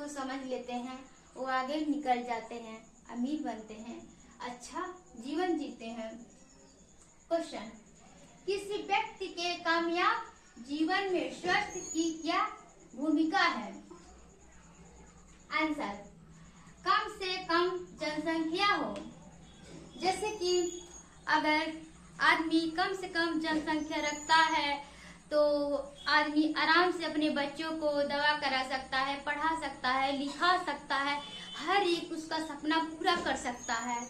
को समझ लेते हैं वो आगे निकल जाते हैं, अमीर बनते हैं, अच्छा जीवन जीते हैं। क्वेश्चन, किसी व्यक्ति के कामयाब जीवन में स्वास्थ्य की क्या भूमिका है? आंसर, कम से कम जनसंख्या हो। जैसे कि अगर आदमी कम से कम जनसंख्या रखता है तो आदमी आराम से अपने बच्चों को दवा करा सकता है, पढ़ा सकता है, लिखा सकता है, हर एक उसका सपना पूरा कर सकता है।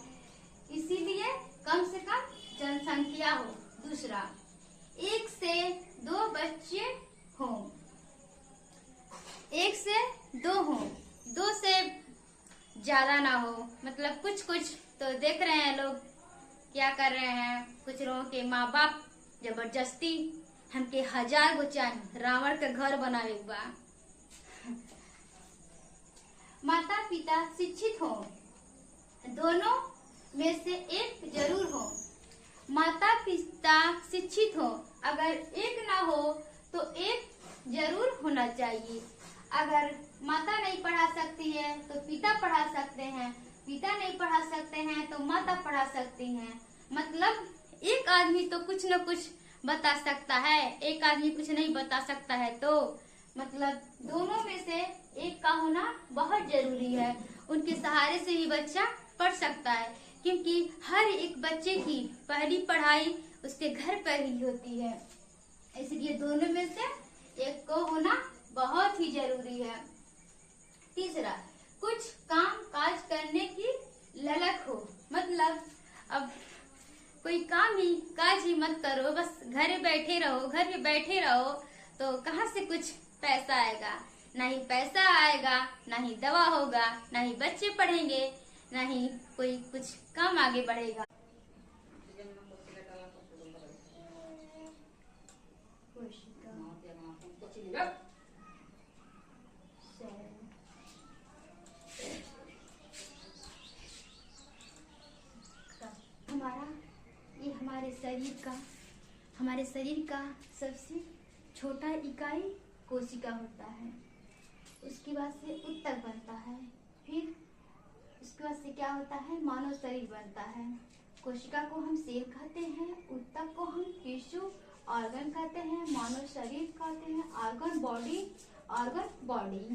इसीलिए कम से कम जनसंख्या हो। दूसरा, 1 से 2 बच्चे हों। 1 से 2 हों, 2 से ज्यादा ना हो। मतलब कुछ कुछ तो देख रहे हैं लोग क्या कर रहे हैं, कुछ लोगों के माँ बाप जबरदस्ती हमके 1000 गो चाहिए, रावण का घर बनावे बा। माता पिता शिक्षित हो, दोनों में से एक जरूर हो। माता पिता शिक्षित हो, अगर एक ना हो तो एक जरूर होना चाहिए। अगर माता नहीं पढ़ा सकती है तो पिता पढ़ा सकते हैं, पिता नहीं पढ़ा सकते हैं तो माता पढ़ा सकती हैं। मतलब एक आदमी तो कुछ न कुछ बता सकता है, एक आदमी कुछ नहीं बता सकता है, तो मतलब दोनों में से एक का होना बहुत जरूरी है। उनके सहारे से ही बच्चा पढ़ सकता है, क्योंकि हर एक बच्चे की पहली पढ़ाई उसके घर पर ही होती है। इसलिए दोनों में से एक को होना बहुत ही जरूरी है। तीसरा, कुछ काम काज करने की ललक हो। मतलब अब कोई काम ही काज ही मत करो, बस घर बैठे रहो, घर में बैठे रहो, तो कहाँ से कुछ पैसा आएगा? ना ही पैसा आएगा, ना ही दवा होगा, ना ही बच्चे पढ़ेंगे, ना ही कोई कुछ काम आगे बढ़ेगा। ये हमारे शरीर का सबसे छोटा इकाई कोशिका होता है। उसके बाद से ऊतक बनता है, फिर उसके बाद से क्या होता है, मानव शरीर बनता है। कोशिका को हम सेल कहते हैं, ऊतक को हम टिश्यू ऑर्गन कहते हैं, मानव शरीर कहते हैं, ऑर्गन बॉडी।